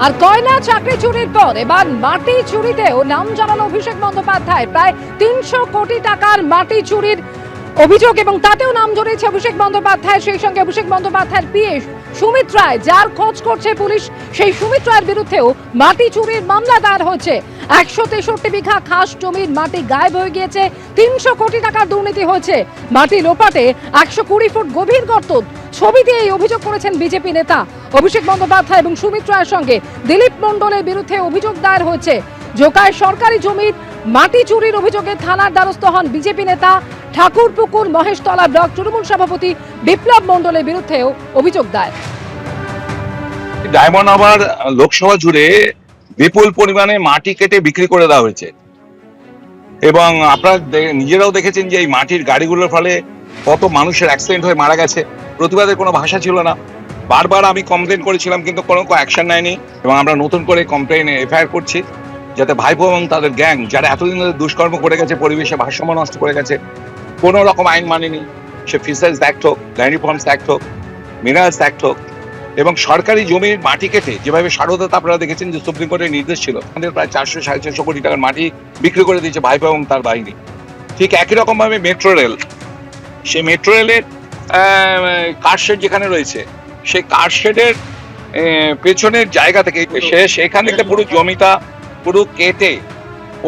আর কয়লা চাকরি চুরির পর এবার মাটি চুরিতেও নাম জানানো অভিষেক বন্দ্যোপাধ্যায়। প্রায় ৩০০ কোটি টাকার মাটি চুরির অভিযোগ এবং তাতেও নাম জড়িয়েছে অভিষেক বন্দ্যোপাধ্যায়। সেই সঙ্গে অভিষেক বন্দ্যোপাধ্যায়ের পিএ সুমিত রায়, যার খোঁজ করছে পুলিশ, সেই সুমিত রায়ের বিরুদ্ধেও মাটি চুরির মামলা দায়ের হয়েছে। ১৬৩ বিঘা খাস জমির মাটি গায়েব হয়ে গিয়েছে, ৩০০ কোটি টাকার দুর্নীতি হয়েছে। মাটি লোপাটে ১২০ ফুট গভীর গর্ত, ছবি দিয়ে এই অভিযোগ করেছেন বিজেপি নেতা অভিষেক বন্দ্যোপাধ্যায় এবং সুমিত রায়ের সঙ্গে দিলীপ মণ্ডলের বিরুদ্ধে অভিযোগ দায়ের হয়েছে। জোকায় সরকারি জমির মাটি চুরির অভিযোগে থানার দ্বারস্থ হন বিজেপি নেতা। ঠাকুরপুকুর মহেশতলা ব্লক তৃণমূল সভাপতি বিপ্লব মণ্ডলের বিরুদ্ধেও অভিযোগ দায়ের। ডায়মন্ড হারবার লোকসভা জুড়ে বিপুল পরিমাণে মাটি কেটে বিক্রি করে দেওয়া হয়েছে এবং আপনারা নিজেরাও দেখেছেন যে এই মাটির গাড়িগুলোর ফলে কত মানুষের অ্যাক্সিডেন্ট হয়ে মারা গেছে। প্রতিবাদের কোনো ভাষা ছিল না। বারবার আমি কমপ্লেন করেছিলাম কিন্তু কোনো অ্যাকশন নেয়নি এবং আমরা নতুন করে কমপ্লেন এফআইআর করছি যাতে ভাইপো এবং তাদের গ্যাং, যারা এতদিন ধরে দুষ্কর্ম করে গেছে, পরিবেশে ভারসাম্য নষ্ট করে গেছে, কোনো রকম আইন মানেনি, সে ফিশারিজ অ্যাক্ট হোক, ল্যান্ড রিফর্মস অ্যাক্ট হোক, মিনারেলস অ্যাক্ট হোক, এবং সরকারি জমির মাটি কেটে যেভাবে সারদাতা আপনারা দেখেছেন যে সুপ্রিম কোর্টের নির্দেশ ছিল, আমাদের প্রায় ৪০০-৪৫০ কোটি টাকার মাটি বিক্রি করে দিয়েছে ভাইপো এবং তার বাহিনী। ঠিক একই রকম ভাবে মেট্রো রেল, সেই মেট্রো রেলের কারশেড যেখানে রয়েছে, সেই কারশেডের পেছনের জায়গা থেকে সেখান থেকে পুরো জমিটা পুরো কেটে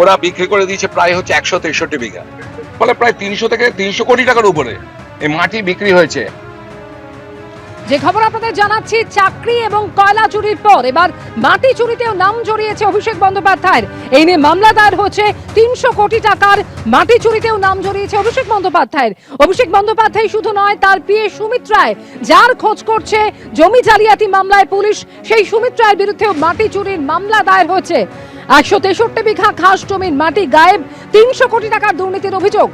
ওরা বিক্রি করে দিয়েছে প্রায় হচ্ছে ১৬৩ বিঘা। ফলে প্রায় ৩০০ থেকে ৩০০ কোটি টাকার উপরে এই মাটি বিক্রি হয়েছে। যে খবর আপনাদের জানাচ্ছি, চাকরি এবং কয়লা চুরির পর এবার মাটি চুরিতেও নাম জড়িয়েছে অভিষেক বন্দ্যোপাধ্যায়ের। এই নিয়ে মামলা দায়ের হচ্ছে। ৩০০ কোটি টাকার মাটি চুরিতেও নাম জড়িয়েছে অভিষেক বন্দ্যোপাধ্যায়ের। অভিষেক বন্দ্যোপাধ্যায় শুধু নয়, তার পিএ সুমিত রায়, যার খোঁজ করছে জমি জালিয়াতি মামলায় পুলিশ, সেই সুমিত রায়ের বিরুদ্ধেও মাটি চুরির মামলা দায়ের হয়েছে। ১৬৩ বিঘা খাস জমির মাটি গায়েব, ৩০০ কোটি টাকার দুর্নীতির অভিযোগ।